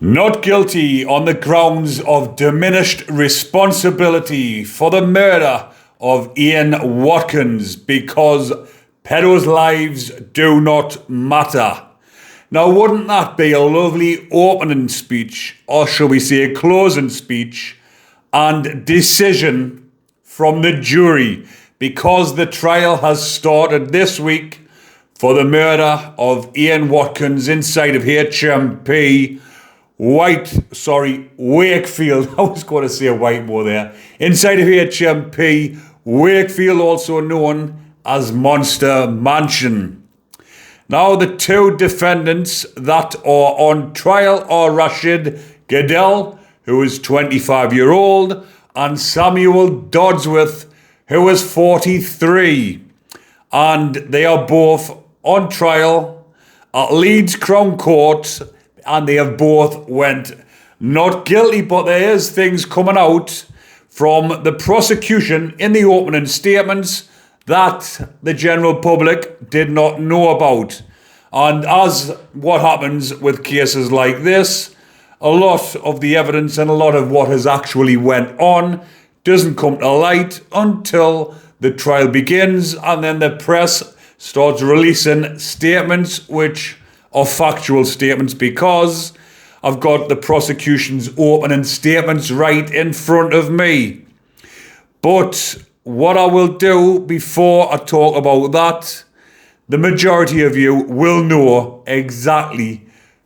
Not guilty on the grounds of diminished responsibility for the murder of Ian Watkins because pedos' lives do not matter. Now, wouldn't that be a lovely opening speech, or shall we say a closing speech, and decision from the jury, because the trial has started this week for the murder of Ian Watkins inside of HMP Wakefield. I was going to say Whitemore there. Inside of HMP Wakefield, also known as Monster Mansion. Now, the two defendants that are on trial are Rashid Goodell, who is 25-year-old, and Samuel Dodsworth, who is 43. And they are both on trial at Leeds Crown Court, and they have both went not guilty, but there is things coming out from the prosecution in the opening statements that the general public did not know about. And as what happens with cases like this, a lot of the evidence and a lot of what has actually went on doesn't come to light until the trial begins, and then the press starts releasing statements which are factual statements, because I've got the prosecution's opening statements right in front of me. But what I will do before I talk about that, the majority of you will know exactly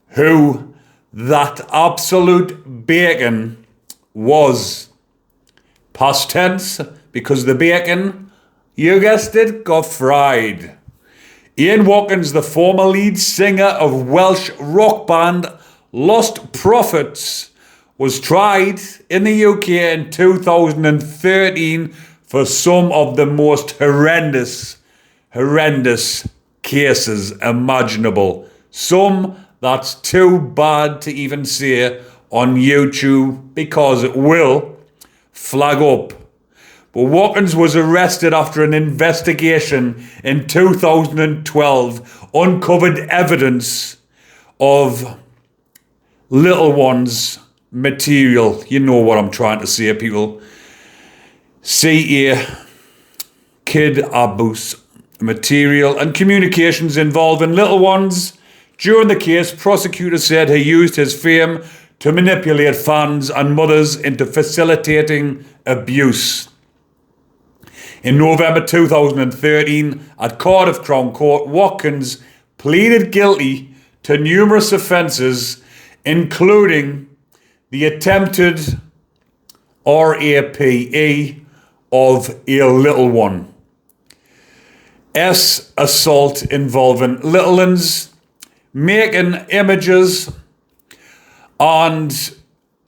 who that absolute bacon was. Past tense, because the bacon, you guessed it, got fried. Ian Watkins, the former lead singer of Welsh rock band Lost Prophets, was tried in the UK in 2013 for some of the most horrendous cases imaginable. Some that's too bad to even say on YouTube because it will flag up. But Watkins was arrested after an investigation in 2012 uncovered evidence of little ones material. You know what I'm trying to say, people. CA, kid abuse material and communications involving little ones. During the case, prosecutors said he used his fame to manipulate fans and mothers into facilitating abuse. In November 2013, at Cardiff Crown Court, Watkins pleaded guilty to numerous offences, including the attempted rape of a little one, assault involving little ones, making images, and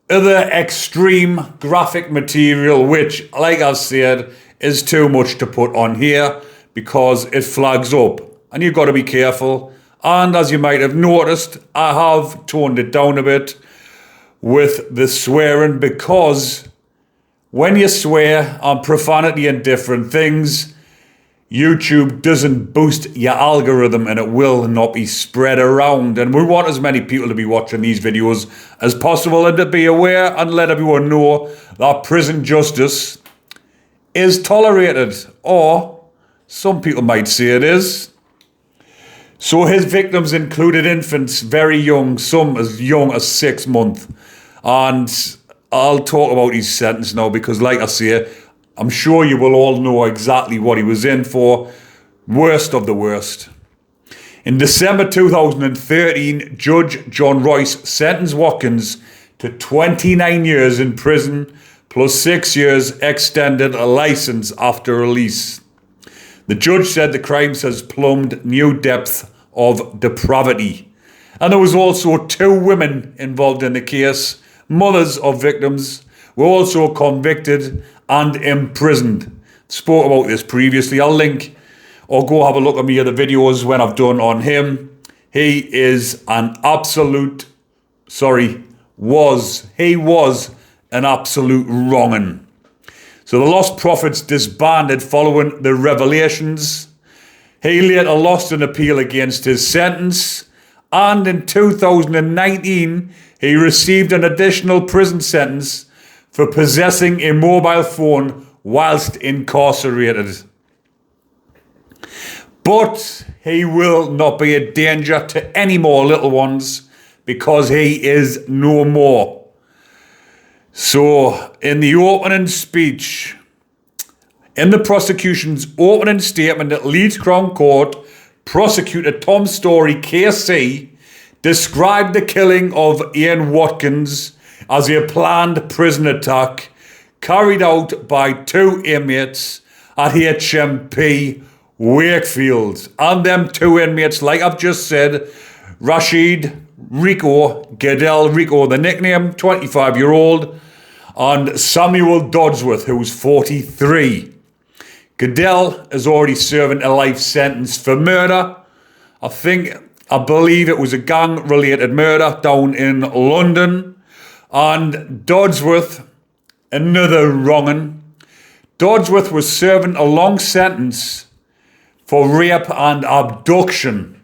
other extreme graphic material, which, like I've said, is too much to put on here because it flags up and you've got to be careful. And as you might have noticed, I have toned it down a bit with the swearing, because when you swear on profanity and different things, YouTube doesn't boost your algorithm and it will not be spread around. And we want as many people to be watching these videos as possible and to be aware and let everyone know that prison justice is tolerated, or some people might say it is. So his victims included infants very young, some as young as 6 months. And I'll talk about his sentence now because, like I say, I'm sure you will all know exactly what he was in for. Worst of the worst. In December 2013, Judge John Royce sentenced Watkins to 29 years in prison plus 6 years extended a license after release. The judge said the crimes has plumbed new depth of depravity. And there was also 2 women involved in the case, mothers of victims, were also convicted and imprisoned. Spoke about this previously. I'll link or go have a look at me other videos when I've done on him. He is an absolute, was an absolute wrong'un. So the Lost Prophets disbanded following the revelations. He later lost an appeal against his sentence, and in 2019 he received an additional prison sentence for possessing a mobile phone whilst incarcerated. But he will not be a danger to any more little ones because he is no more. So in the opening speech, in the prosecution's opening statement at Leeds Crown Court, Prosecutor Tom Story, KC, described the killing of Ian Watkins as a planned prison attack carried out by 2 inmates at HMP Wakefield. And them 2 inmates, like I've just said, Rashid Rico, Goodell Rico, the nickname, 25-year-old, and Samuel Dodsworth, who's 43. Goodell is already serving a life sentence for murder. I believe it was a gang-related murder down in London. And Dodsworth, another wrong'un. Dodsworth was serving a long sentence for rape and abduction.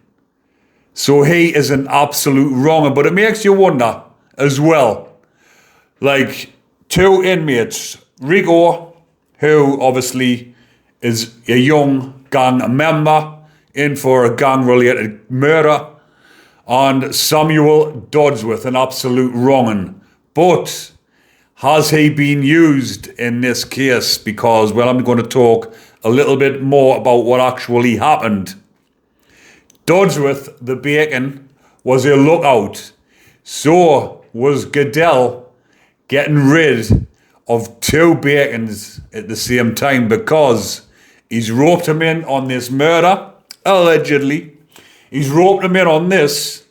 So he is an absolute wrong'un. But it makes you wonder as well. Like 2 inmates, Rico, who obviously is a young gang member in for a gang-related murder, and Samuel Dodsworth, an absolute wrong'un. But has he been used in this case? Because, well, I'm going to talk a little bit more about what actually happened. Dodsworth, the bacon, was a lookout. So was Goodell getting rid of 2 bacons at the same time because he's roped him in on this murder, allegedly. He's roped him in on this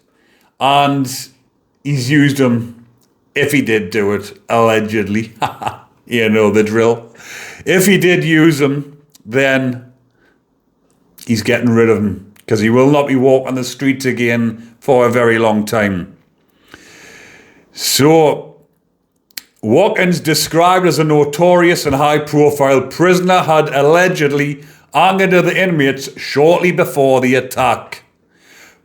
and he's used him, if he did do it, allegedly. You know the drill. If he did use him, then he's getting rid of him because he will not be walking the streets again for a very long time. So, Watkins, described as a notorious and high-profile prisoner, had allegedly angered the inmates shortly before the attack.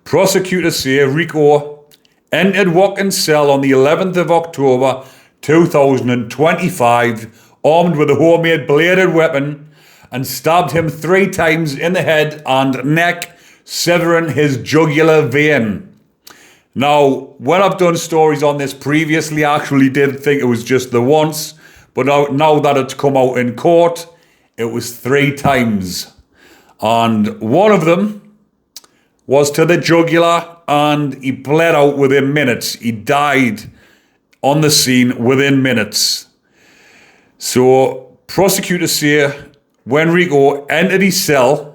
Prosecutors say Rico entered Watkins' cell on the 11th of October 2025, armed with a homemade bladed weapon, and stabbed him 3 times in the head and neck, severing his jugular vein. Now, when I've done stories on this previously, I actually did think it was just the once, but now that it's come out in court, it was 3 times. And one of them was to the jugular, and he bled out within minutes. He died on the scene within minutes. So, prosecutors say when Rico entered his cell,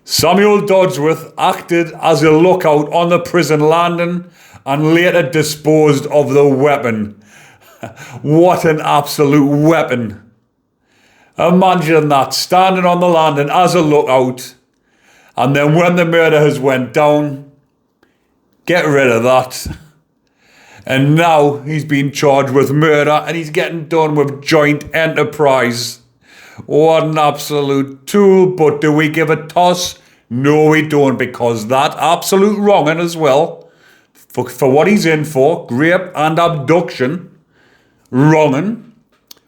Samuel Dodsworth acted as a lookout on the prison landing and later disposed of the weapon. What an absolute weapon. Imagine that, standing on the landing as a lookout, and then when the murder has went down, get rid of that. And now he's been charged with murder and he's getting done with joint enterprise. What an absolute tool, but do we give a toss? No, we don't, because that absolute wrong'un as well, for what he's in for, rape and abduction, wrong'un,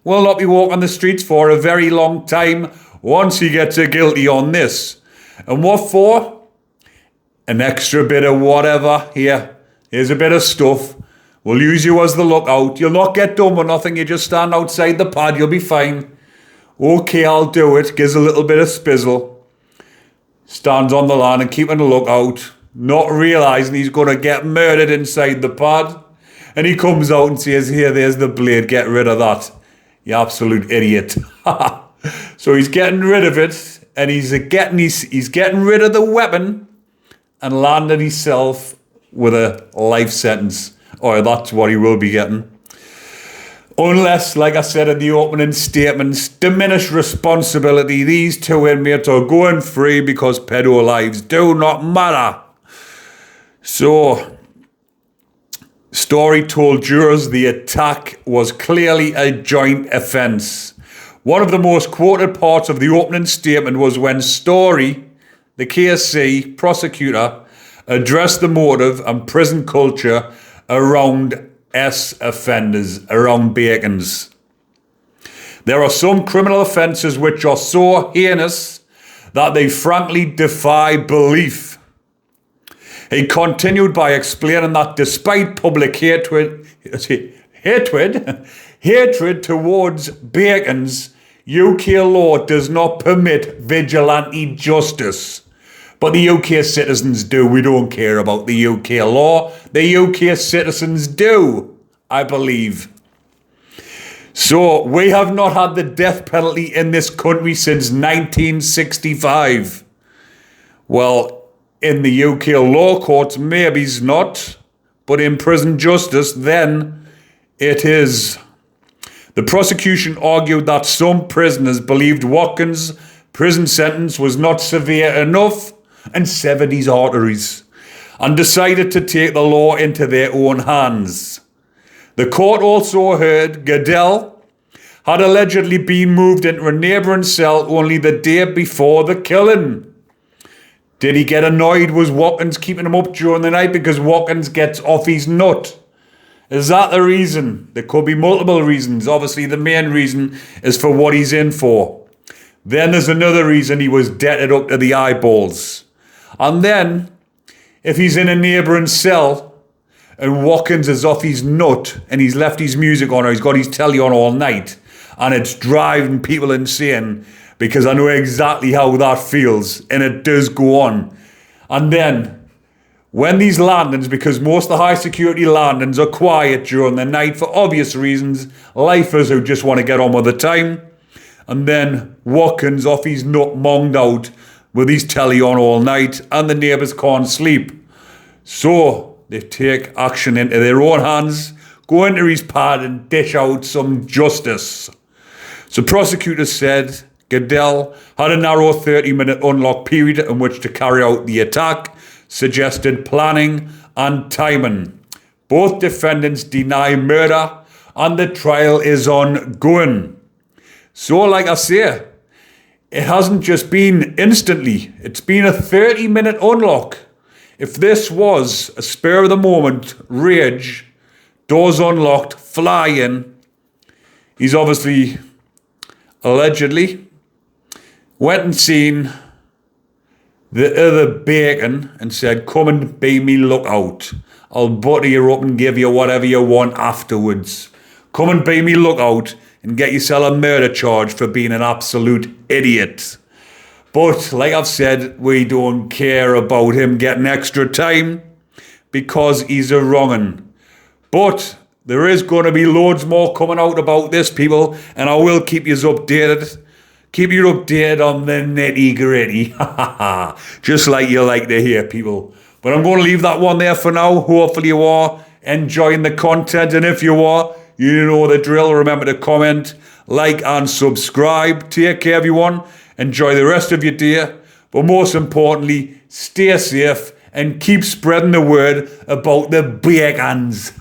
will not be walking the streets for a very long time once he gets a guilty on this. And what for? An extra bit of whatever. Here's a bit of stuff. We'll use you as the lookout. You'll not get done with nothing. You just stand outside the pad. You'll be fine. Okay, I'll do it. Gives a little bit of spizzle. Stands on the line and keeping a lookout, not realising he's going to get murdered inside the pad. And he comes out and says, here, there's the blade. Get rid of that. You absolute idiot. So he's getting rid of it. And he's getting rid of the weapon and landing himself with a life sentence. Or that's what he will be getting. Unless, like I said in the opening statements, diminished responsibility, these 2 inmates are going free because pedo lives do not matter. So, Story told jurors the attack was clearly a joint offence. One of the most quoted parts of the opening statement was when Story, the KSC prosecutor, address the motive and prison culture around offenders, around Bacons. There are some criminal offences which are so heinous that they frankly defy belief. He continued by explaining that despite public hatred towards Bacons, UK law does not permit vigilante justice. But the UK citizens do. We don't care about the UK law. The UK citizens do, I believe. So we have not had the death penalty in this country since 1965. Well, in the UK law courts, maybe it's not, but in prison justice, then it is. The prosecution argued that some prisoners believed Watkins' prison sentence was not severe enough and severed his arteries, and decided to take the law into their own hands. The court also heard Goodell had allegedly been moved into a neighbouring cell only the day before the killing. Did he get annoyed? Was Watkins keeping him up during the night because Watkins gets off his nut? Is that the reason? There could be multiple reasons. Obviously, the main reason is for what he's in for. Then there's another reason: he was debted up to the eyeballs. And then, if he's in a neighbouring cell and Watkins is off his nut and he's left his music on or he's got his telly on all night and it's driving people insane, because I know exactly how that feels, and it does go on. And then, when these landings, because most of the high security landings are quiet during the night for obvious reasons, lifers who just want to get on with the time, and then Watkins off his nut monged out with his telly on all night and the neighbours can't sleep. So they take action into their own hands, go into his pad and dish out some justice. So prosecutors said Goodell had a narrow 30-minute unlock period in which to carry out the attack, suggested planning and timing. Both defendants deny murder and the trial is ongoing. So like I say, it hasn't just been instantly, it's been a 30-minute unlock. If this was a spur of the moment rage, doors unlocked, fly in, he's obviously, allegedly, went and seen the other Bacon and said, come and be me lookout. I'll butter you up and give you whatever you want afterwards. Come and be me lookout and get yourself a murder charge for being an absolute idiot. But like I've said, we don't care about him getting extra time because he's a wrong'un. But there is going to be loads more coming out about this, people, and I will keep you updated. Keep you updated on the nitty gritty. Just like you like to hear, people. But I'm going to leave that one there for now. Hopefully you are enjoying the content, and if you are, you know the drill. Remember to comment, like and subscribe. Take care, everyone. Enjoy the rest of your day. But most importantly, stay safe and keep spreading the word about the Bacons.